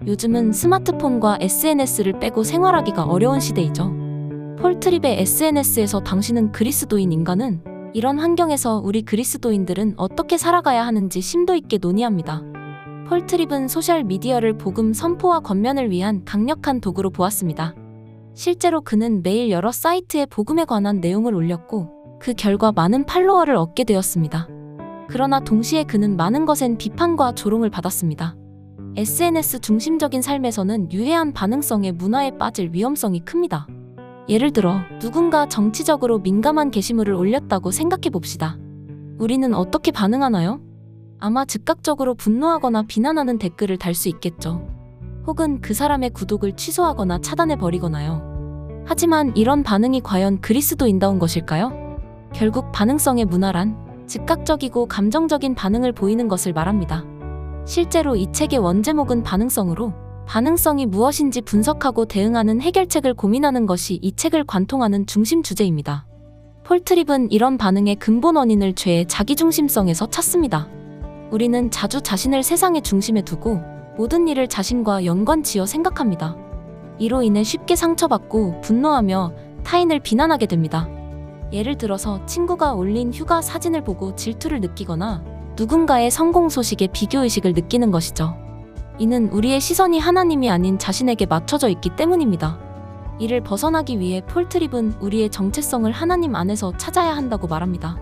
요즘은 스마트폰과 SNS를 빼고 생활하기가 어려운 시대이죠. 폴트립의 SNS에서 당신은 그리스도인 인간은 이런 환경에서 우리 그리스도인들은 어떻게 살아가야 하는지 심도 있게 논의합니다. 폴트립은 소셜미디어를 복음 선포와 권면을 위한 강력한 도구로 보았습니다. 실제로 그는 매일 여러 사이트에 복음에 관한 내용을 올렸고 그 결과 많은 팔로워를 얻게 되었습니다. 그러나 동시에 그는 많은 것엔 비판과 조롱을 받았습니다. SNS 중심적인 삶에서는 유해한 반응성의 문화에 빠질 위험성이 큽니다. 예를 들어 누군가 정치적으로 민감한 게시물을 올렸다고 생각해 봅시다. 우리는 어떻게 반응하나요? 아마 즉각적으로 분노하거나 비난하는 댓글을 달 수 있겠죠. 혹은 그 사람의 구독을 취소하거나 차단해 버리거나요. 하지만 이런 반응이 과연 그리스도인다운 것일까요? 결국 반응성의 문화란 즉각적이고 감정적인 반응을 보이는 것을 말합니다. 실제로 이 책의 원제목은 반응성으로 반응성이 무엇인지 분석하고 대응하는 해결책을 고민하는 것이 이 책을 관통하는 중심 주제입니다. 폴트립은 이런 반응의 근본 원인을 죄의 자기중심성에서 찾습니다. 우리는 자주 자신을 세상의 중심에 두고 모든 일을 자신과 연관지어 생각합니다. 이로 인해 쉽게 상처받고 분노하며 타인을 비난하게 됩니다. 예를 들어서 친구가 올린 휴가 사진을 보고 질투를 느끼거나 누군가의 성공 소식에 비교의식을 느끼는 것이죠. 이는 우리의 시선이 하나님이 아닌 자신에게 맞춰져 있기 때문입니다. 이를 벗어나기 위해 폴트립은 우리의 정체성을 하나님 안에서 찾아야 한다고 말합니다.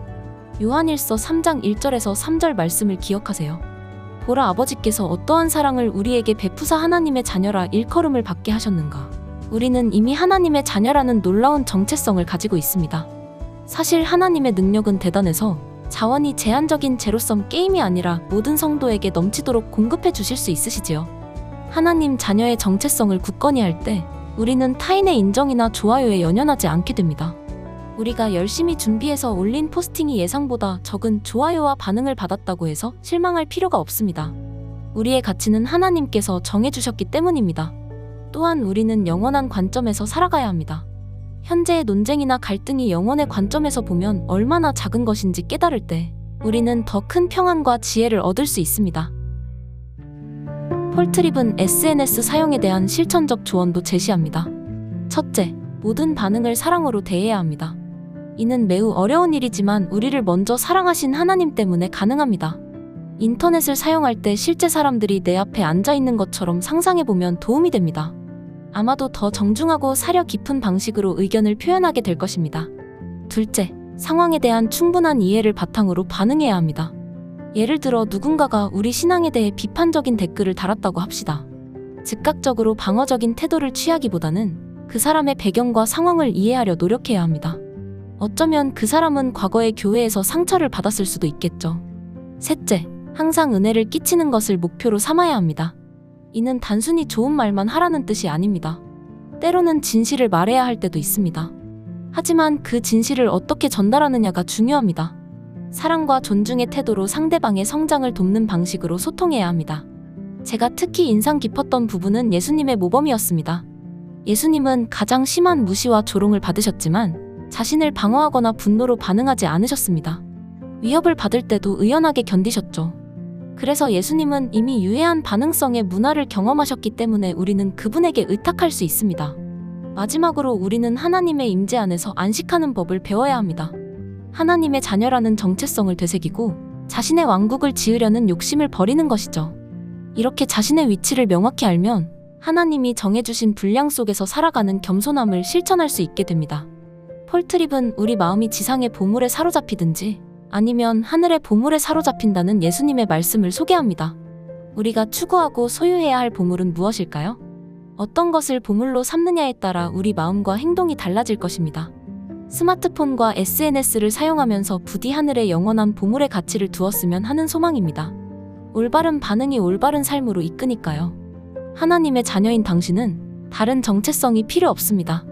요한일서 3장 1절에서 3절 말씀을 기억하세요. 보라, 아버지께서 어떠한 사랑을 우리에게 베푸사 하나님의 자녀라 일컬음을 받게 하셨는가. 우리는 이미 하나님의 자녀라는 놀라운 정체성을 가지고 있습니다. 사실 하나님의 능력은 대단해서 자원이 제한적인 제로섬 게임이 아니라 모든 성도에게 넘치도록 공급해 주실 수 있으시지요. 하나님 자녀의 정체성을 굳건히 할 때 우리는 타인의 인정이나 좋아요에 연연하지 않게 됩니다. 우리가 열심히 준비해서 올린 포스팅이 예상보다 적은 좋아요와 반응을 받았다고 해서 실망할 필요가 없습니다. 우리의 가치는 하나님께서 정해주셨기 때문입니다. 또한 우리는 영원한 관점에서 살아가야 합니다. 현재의 논쟁이나 갈등이 영원의 관점에서 보면 얼마나 작은 것인지 깨달을 때 우리는 더 큰 평안과 지혜를 얻을 수 있습니다. 폴트립은 SNS 사용에 대한 실천적 조언도 제시합니다. 첫째, 모든 반응을 사랑으로 대해야 합니다. 이는 매우 어려운 일이지만 우리를 먼저 사랑하신 하나님 때문에 가능합니다. 인터넷을 사용할 때 실제 사람들이 내 앞에 앉아 있는 것처럼 상상해보면 도움이 됩니다. 아마도 더 정중하고 사려 깊은 방식으로 의견을 표현하게 될 것입니다. 둘째, 상황에 대한 충분한 이해를 바탕으로 반응해야 합니다. 예를 들어 누군가가 우리 신앙에 대해 비판적인 댓글을 달았다고 합시다. 즉각적으로 방어적인 태도를 취하기보다는 그 사람의 배경과 상황을 이해하려 노력해야 합니다. 어쩌면 그 사람은 과거의 교회에서 상처를 받았을 수도 있겠죠. 셋째, 항상 은혜를 끼치는 것을 목표로 삼아야 합니다. 이는 단순히 좋은 말만 하라는 뜻이 아닙니다. 때로는 진실을 말해야 할 때도 있습니다. 하지만 그 진실을 어떻게 전달하느냐가 중요합니다. 사랑과 존중의 태도로 상대방의 성장을 돕는 방식으로 소통해야 합니다. 제가 특히 인상 깊었던 부분은 예수님의 모범이었습니다. 예수님은 가장 심한 무시와 조롱을 받으셨지만 자신을 방어하거나 분노로 반응하지 않으셨습니다. 위협을 받을 때도 의연하게 견디셨죠. 그래서 예수님은 이미 유해한 반응성의 문화를 경험하셨기 때문에 우리는 그분에게 의탁할 수 있습니다. 마지막으로 우리는 하나님의 임재 안에서 안식하는 법을 배워야 합니다. 하나님의 자녀라는 정체성을 되새기고 자신의 왕국을 지으려는 욕심을 버리는 것이죠. 이렇게 자신의 위치를 명확히 알면 하나님이 정해주신 분량 속에서 살아가는 겸손함을 실천할 수 있게 됩니다. 폴트립은 우리 마음이 지상의 보물에 사로잡히든지 아니면 하늘의 보물에 사로잡힌다는 예수님의 말씀을 소개합니다. 우리가 추구하고 소유해야 할 보물은 무엇일까요? 어떤 것을 보물로 삼느냐에 따라 우리 마음과 행동이 달라질 것입니다. 스마트폰과 SNS를 사용하면서 부디 하늘의 영원한 보물의 가치를 두었으면 하는 소망입니다. 올바른 반응이 올바른 삶으로 이끄니까요. 하나님의 자녀인 당신은 다른 정체성이 필요 없습니다.